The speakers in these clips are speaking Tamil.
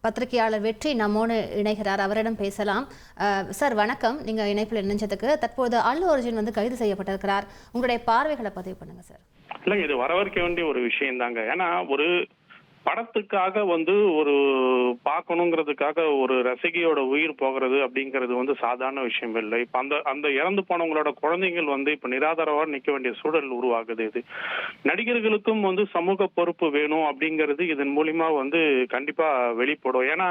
பத்திரிகையாளர் வெற்றி நம்மோடு இணைகிறார். அவரிடம் பேசலாம். சார் வணக்கம். நீங்க இணைப்பில் இணைஞ்சதுக்கு. தற்போது அல்லு அர்ஜுன் வந்து கைது செய்யப்பட்டிருக்கிறார். உங்களுடைய பார்வைகளை பதிவு பண்ணுங்க சார். இல்லைங்க, இது வரவேற்க வேண்டிய ஒரு விஷயம் தாங்க. ஏன்னா ஒரு படத்துக்காக வந்து ஒரு பார்க்கணுங்கிறதுக்காக ஒரு ரசிகையோட உயிர் போகிறது அப்படிங்கிறது வந்து சாதாரண விஷயம் இல்லை. இப்ப அந்த இறந்து போனவங்களோட குழந்தைகள் வந்து இப்ப நிராதரவா நிக்க வேண்டிய சூழல் உருவாகுது. இது நடிகர்களுக்கும் வந்து சமூக பொறுப்பு வேணும் அப்படிங்கிறது இதன் மூலியமா வந்து கண்டிப்பா வெளிப்படும். ஏன்னா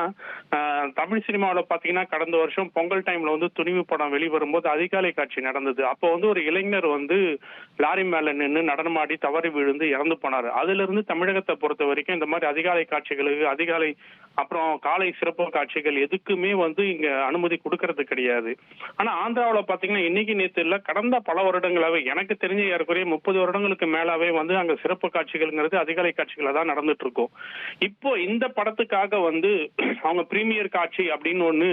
தமிழ் சினிமாவில் பாத்தீங்கன்னா கடந்த வருஷம் பொங்கல் டைம்ல வந்து துணிவு படம் வெளிவரும்போது அதிகாலை காட்சி நடந்தது. அப்போ வந்து ஒரு இளைஞர் வந்து லாரி மேல நின்று நடனமாடி தவறி விழுந்து இறந்து போனாரு. அதுல இருந்து தமிழகத்தை பொறுத்த வரைக்கும் இந்த மாதிரி அதிகாலை காட்சிகளுக்கு அப்புறம் காலை சிறப்பு காட்சிகள் எதுக்குமே வந்து இங்க அனுமதி கொடுக்கறது கிடையாது. ஆனா ஆந்திராவில் பாத்தீங்கன்னா இன்னைக்கு நேற்று இல்ல, கடந்த பல வருடங்களாவே எனக்கு தெரிஞ்ச ஏறக்குறைய 30 வருடங்களுக்கு மேலாவே வந்து அங்க சிறப்பு காட்சிகள்ங்கிறது அதிகாலை காட்சிகளா தான் நடந்துட்டு இருக்கும். இப்போ இந்த படத்துக்காக வந்து அவங்க பிரீமியர் காட்சி அப்படின்னு ஒண்ணு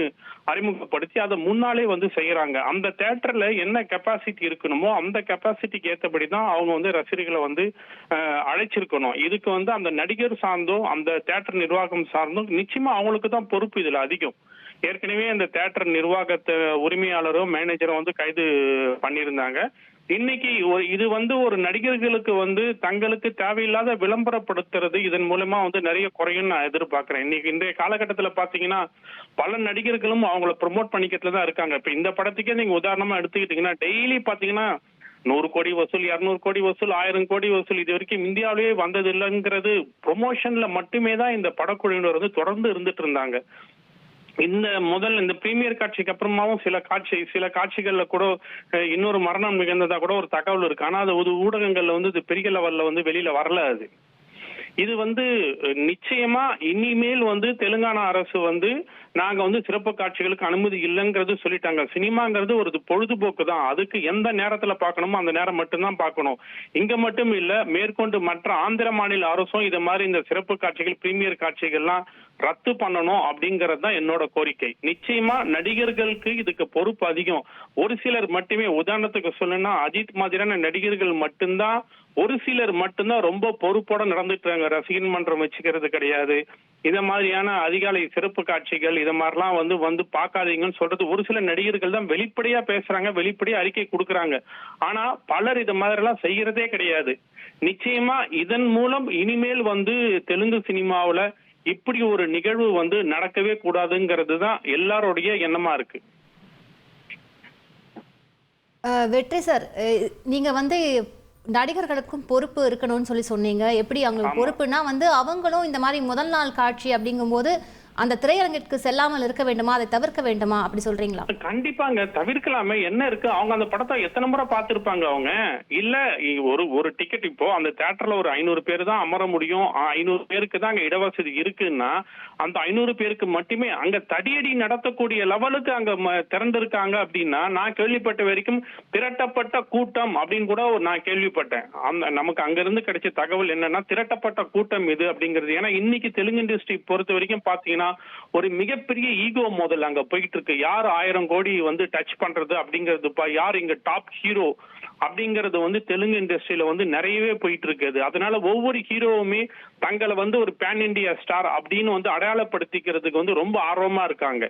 அறிமுகப்படுத்தி அதை முன்னாலே வந்து செய்யறாங்க. அந்த தியேட்டர்ல என்ன கெப்பாசிட்டி இருக்கணுமோ அந்த கெப்பாசிட்டிக்கு ஏற்றபடிதான் அவங்க வந்து ரசிகர்களை வந்து அழைச்சிருக்கணும். இதுக்கு வந்து அந்த நடிகர் சார்ந்தும் அந்த தியேட்டர் நிர்வாகம் சார்ந்தும் நிச்சயமா அவங்களுக்கு தான் பொறுப்பு இதுல அதிகம். ஏற்கனவே அந்த தியேட்டர் நிர்வாகத்தை உரிமையாளரும் மேனேஜரும் வந்து கைது பண்ணியிருந்தாங்க. இன்னைக்கு இது வந்து ஒரு நடிகர்களுக்கு வந்து தங்களுக்கு தேவையில்லாத விளம்பரப்படுத்துறது இதன் மூலமா வந்து நிறைய குறையும் நான் எதிர்பார்க்கிறேன். இன்னைக்கு இன்றைய காலகட்டத்துல பாத்தீங்கன்னா பல நடிகர்களும் அவங்கள ப்ரொமோட் பண்ணிக்கிட்டு தான் இருக்காங்க. இப்ப இந்த படத்துக்கே நீங்க உதாரணமா எடுத்துக்கிட்டீங்கன்னா டெய்லி பாத்தீங்கன்னா 100 கோடி வசூல், 200 கோடி வசூல், 1000 கோடி வசூல், இது வரைக்கும் இந்தியாவிலேயே வந்தது இல்லைங்கிறது ப்ரொமோஷன்ல மட்டுமே தான் இந்த படக்குழுவினர் வந்து தொடர்ந்து இருந்துட்டு இருந்தாங்க. இந்த பிரீமியர் காட்சிக்கு அப்புறமாவும் சில காட்சிகள்ல கூட இன்னொரு மரணம் நிகழ்ந்ததா கூட ஒரு தகவல் இருக்கு. ஆனா அது ஊடகங்கள்ல வந்து இது பெரிய லெவல்ல வந்து வெளியில வரல. இது வந்து நிச்சயமா இனிமேல் வந்து தெலுங்கானா அரசு வந்து நாங்க வந்து சிறப்பு காட்சிகளுக்கு அனுமதி இல்லைங்கிறது சொல்லிட்டாங்க. சினிமாங்கிறது ஒரு பொழுதுபோக்கு தான். அதுக்கு எந்த நேரத்துல பார்க்கணுமோ அந்த நேரம் மட்டும்தான் பார்க்கணும். இங்க மட்டும் இல்ல, மேற்கொண்டு மற்ற ஆந்திர மாநில அரசும் இது மாதிரி இந்த சிறப்பு காட்சிகள் பிரீமியர் காட்சிகள்லாம் ரத்து பண்ணணும் அப்படிங்கறது தான் என்னோட கோரிக்கை. நிச்சயமா நடிகர்களுக்கு இதுக்கு பொறுப்பு அதிகம். ஒரு சிலர் மட்டுமே, உதாரணத்துக்கு சொல்லணும்னா அஜித் மாதிரியான நடிகர்கள் மட்டும்தான், ஒரு சிலர் மட்டும்தான் ரொம்ப பொறுப்போட நடந்துட்டாங்க. ரசிகன் மன்றம் வச்சுக்கிறது கிடையாது. இத மாதிரியான அதிகாலை சிறப்பு காட்சிகள் இத மாதிரிலாம் வந்து பார்க்காதீங்கன்னு சொல்றது ஒரு சில நடிகர்கள் தான் வெளிப்படையா பேசுறாங்க, வெளிப்படையா அறிக்கை கொடுக்கறாங்க. ஆனா பலர் இத மாதிரி எல்லாம் செய்யறதே கிடையாது. நிச்சயமா இதன் மூலம் இனிமேல் வந்து தெலுங்கு சினிமாவுல இப்படி ஒரு நிகழ்வு வந்து நடக்கவே கூடாதுங்கிறது தான் எல்லாருடைய எண்ணமா இருக்கு. வெற்றி சார், நீங்க வந்து நடிகர்களுக்கும் பொறுப்பு இருக்கணும்னு சொல்லி சொன்னீங்க. எப்படி அவங்களுக்கு பொறுப்புனா வந்து அவங்களும் இந்த மாதிரி முதல் நாள் காட்சி அப்படிங்கும்போது அந்த திரையரங்கிற்கு செல்லாமல் இருக்க வேண்டுமா, அதை தவிர்க்க வேண்டுமா அப்படி சொல்றீங்களா? கண்டிப்பாங்க தவிர்க்கலாமே. என்ன இருக்கு, அவங்க அந்த படத்தை எத்தனை முறை பார்த்திருப்பாங்க. அவங்க இல்ல ஒரு டிக்கெட் இப்போ அந்த தியேட்டர்ல ஒரு 500 பேர் தான் அமர முடியும், 500 பேருக்கு தான் அங்க இடவசதி இருக்குன்னா அந்த 500 பேருக்கு மட்டுமே அங்க தடியடி நடத்தக்கூடிய லெவலுக்கு அங்க திறந்திருக்காங்க அப்படின்னா நான் கேள்விப்பட்ட வரைக்கும் திரட்டப்பட்ட கூட்டம் அப்படின்னு கூட நான் கேள்விப்பட்டேன். அந்த நமக்கு அங்க இருந்து கிடைச்ச தகவல் என்னன்னா திரட்டப்பட்ட கூட்டம் இது அப்படிங்கிறது. ஏன்னா இன்னைக்கு தெலுங்கு இண்டஸ்ட்ரி பொறுத்த வரைக்கும் பாத்தீங்கன்னா ஒரு மிகப்பெரிய ஈகோ மோதல் அங்க போயிட்டு இருக்கு. யார் 1000 கோடி வந்து டச் பண்றது அப்படிங்கிறது, யார் இங்க டாப் ஹீரோ அப்படிங்கறது வந்து தெலுங்கு இண்டஸ்ட்ரியில வந்து நிறையவே போயிட்டு இருக்குது. அதனால ஒவ்வொரு ஹீரோவுமே தங்களை வந்து ஒரு பேன் இண்டியா ஸ்டார் அப்படின்னு வந்து அடையாளப்படுத்திக்கிறதுக்கு வந்து ரொம்ப ஆர்வமா இருக்காங்க.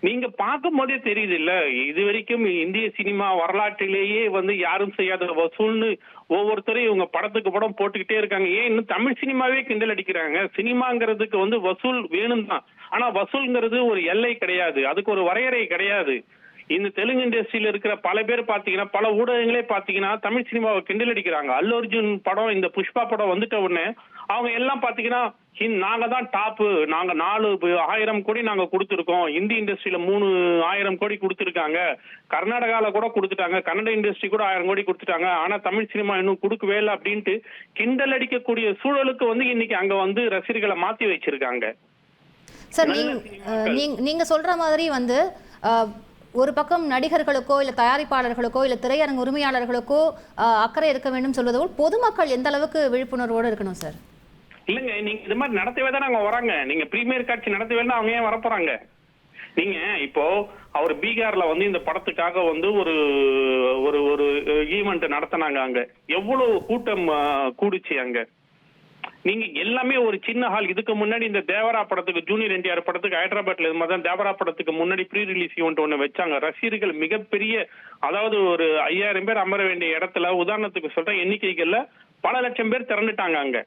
நீங்க பார்க்கும் போதே தெரியுது இல்ல, இது வரைக்கும் இந்திய சினிமா வரலாற்றிலேயே வந்து யாரும் செய்யாத வசூல்னு ஒவ்வொருத்தரும் இவங்க படத்துக்கு படம் போட்டுக்கிட்டே இருக்காங்க. ஏன் இன்னும் தமிழ் சினிமாவே கிண்டல் அடிக்கிறாங்க. சினிமாங்கிறதுக்கு வந்து வசூல் வேணும் தான், ஆனா வசூல்ங்கிறது ஒரு எல்லை கிடையாது, அதுக்கு ஒரு வரையறை கிடையாது. இந்த தெலுங்கு இண்டஸ்ட்ரியில இருக்கிற பல பேர் பாத்தீங்கன்னா, பல ஊடகங்களே பாத்தீங்கன்னா தமிழ் சினிமாவை கிண்டல் அடிக்கிறாங்க. அல்லு அர்ஜுன் படம், இந்த புஷ்பா படம் வந்துட்ட உடனே அவங்க எல்லாம் பாத்தீங்கன்னா நாங்க தான் டாப்பு, நாங்க 4,000 கோடி நாங்க கொடுத்துருக்கோம், இந்தி இண்டஸ்ட்ரியில 3,000 கோடி கொடுத்துருக்காங்க, கர்நாடகால கூட கொடுத்துட்டாங்க, கன்னட இண்டஸ்ட்ரி கூட 1000 கோடி கொடுத்துட்டாங்க, ஆனா தமிழ் சினிமா இன்னும் கொடுக்கவே இல்லை அப்படின்ட்டு கிண்டல் அடிக்கக்கூடிய சூழலுக்கு வந்து இன்னைக்கு அங்க வந்து ரசிகர்களை மாத்தி வச்சிருக்காங்க. சார் நீங்க சொல்ற மாதிரி வந்து ஒரு பக்கம் நடிகர்களுக்கோ இல்ல தயாரிப்பாளர்களுக்கோ இல்ல திரையரங்கு உரிமையாளர்களுக்கோ அக்கறை இருக்க வேண்டும் சொல்வதோடு பொதுமக்கள் எந்த அளவுக்கு விழிப்புணர்வோடு இருக்கணும் சார்? இல்லங்க, நீங்க இது மாதிரி நடத்தவே தான் அவங்க வராங்க. நீங்க பிரீமியர் காட்சி நடத்தவே தான் அவங்க ஏன் வரப்போறாங்க? நீங்க இப்போ அவர் பீகார்ல வந்து இந்த படத்துக்காக வந்து ஒரு ஒரு ஈவெண்ட் நடத்தினாங்க. அங்க எவ்வளவு கூட்டம் கூடுச்சு. அங்க நீங்க எல்லாமே ஒரு சின்ன ஹால். இதுக்கு முன்னாடி இந்த தேவரா படத்துக்கு, ஜூனியர் என்டிஆர் படத்துக்கு ஹைதராபாத்ல இது மாதிரி தான் தேவரா படத்துக்கு முன்னாடி ப்ரீ ரிலீஸ் ஈவெண்ட் ஒண்ணு வச்சாங்க. ரசிகர்கள் மிகப்பெரிய, அதாவது ஒரு 5000 பேர் அமர வேண்டிய இடத்துல, உதாரணத்துக்கு சொல்றேன், எண்ணிக்கைகள்ல பல லட்சம் பேர் திரண்டுட்டாங்க அங்க.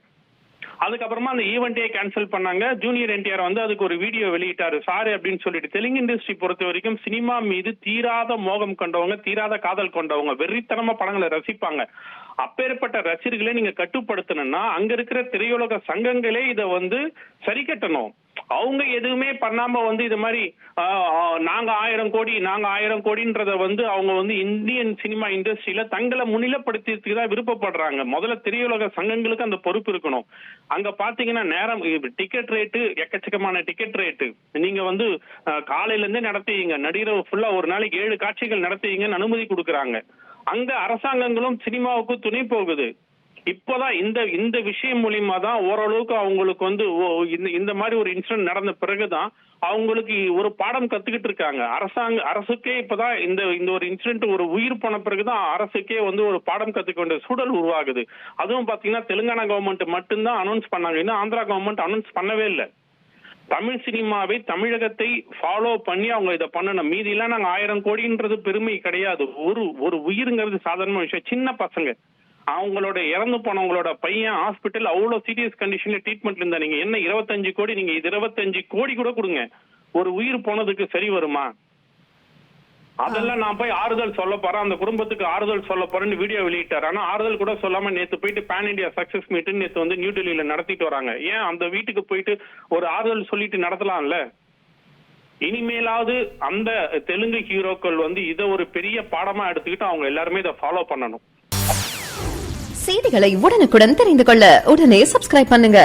அதுக்கப்புறமா அந்த ஈவெண்ட்டே கேன்சல் பண்ணாங்க. ஜூனியர் என்டிஆர் வந்து அதுக்கு ஒரு வீடியோ வெளியிட்டாரு, சாரி அப்படின்னு சொல்லிட்டு. தெலுங்கு இண்டஸ்ட்ரி பொறுத்த வரைக்கும் சினிமா மீது தீராத மோகம் கொண்டவங்க, தீராத காதல் கொண்டவங்க, வெறித்தனமா படங்களை ரசிப்பாங்க. அப்பேற்பட்ட ரசிகர்களை நீங்க கட்டுப்படுத்தணும்னா அங்க இருக்கிற திரையுலக சங்கங்களே இதை வந்து சரி கட்டணும். அவங்க எதுவுமே பண்ணாம வந்து இது மாதிரி நாங்க 1000 கோடி நாங்க 1000 கோடின்றத வந்து அவங்க வந்து இந்தியன் சினிமா இண்டஸ்ட்ரியில தங்களை முன்னிலைப்படுத்தியதுக்கு தான் விருப்பப்படுறாங்க. முதல்ல திரையுலக சங்கங்களுக்கு அந்த பொறுப்பு இருக்கணும். அங்க பாத்தீங்கன்னா நேரம் டிக்கெட் ரேட்டு, எக்கச்சக்கமான டிக்கெட் ரேட்டு. நீங்க வந்து காலையில இருந்தே நடத்துவீங்க, நடிகர் ஃபுல்லா ஒரு நாளைக்கு 7 காட்சிகள் நடத்துவீங்கன்னு அனுமதி கொடுக்குறாங்க. அங்க அரசாங்கங்களும் சினிமாவுக்கு துணை போகுது. இப்போதான் இந்த விஷயம் மூலியமா தான் ஓரளவுக்கு அவங்களுக்கு வந்து இந்த மாதிரி ஒரு இன்சிடென்ட் நடந்த பிறகுதான் அவங்களுக்கு ஒரு பாடம் கத்துக்கிட்டு இருக்காங்க. அரசுக்கே இப்பதான் இந்த ஒரு இன்சிடென்ட், ஒரு உயிர் போன பிறகுதான் அரசுக்கே வந்து ஒரு பாடம் கத்துக்க வேண்டிய சூழல் உருவாகுது. அதுவும் பாத்தீங்கன்னா தெலுங்கானா கவர்மெண்ட் மட்டும்தான் அனௌன்ஸ் பண்ணாங்க, இன்னும் ஆந்திரா கவர்மெண்ட் அனௌன்ஸ் பண்ணவே இல்லை. தமிழ் சினிமாவை, தமிழகத்தை ஃபாலோ பண்ணி அவங்க இதை பண்ணணும். மீதி எல்லாம் நாங்க 1000 கோடின்றது பெருமை கிடையாது. ஒரு உயிருங்கிறது சாதாரண விஷயம். சின்ன பசங்க, அவங்களோட இறந்து போனவங்களோட பையன் ஹாஸ்பிட்டல் அவ்வளவு சீரியஸ் கண்டிஷன்ல ட்ரீட்மெண்ட்ல இருந்தா நீங்க என்ன 25 கோடி, நீங்க 25 கோடி கூட கொடுங்க, ஒரு உயிர் போனதுக்கு சரி வருமா? அதெல்லாம் நான் போய் ஆறுதல் சொல்ல போறேன், அந்த குடும்பத்துக்கு ஆறுதல் சொல்ல போறேன்னு வீடியோ வெளியிட்டார். ஆனா ஆறுதல் கூட சொல்லாம நேத்து போயிட்டு பேன் இண்டியா சக்சஸ் மீட் நேத்து வந்து நியூ டெல்லியில நடத்திட்டு வராங்க. ஏன் அந்த வீட்டுக்கு போயிட்டு ஒரு ஆறுதல் சொல்லிட்டு நடத்தலாம்ல? இனிமேலாவது அந்த தெலுங்கு ஹீரோக்கள் வந்து இதை ஒரு பெரிய பாடமா எடுத்துக்கிட்டு அவங்க எல்லாருமே இதை ஃபாலோ பண்ணணும். செய்திகளை உடனுக்குடன் தெரிந்து கொள்ள உடனே சப்ஸ்கிரைப் பண்ணுங்க.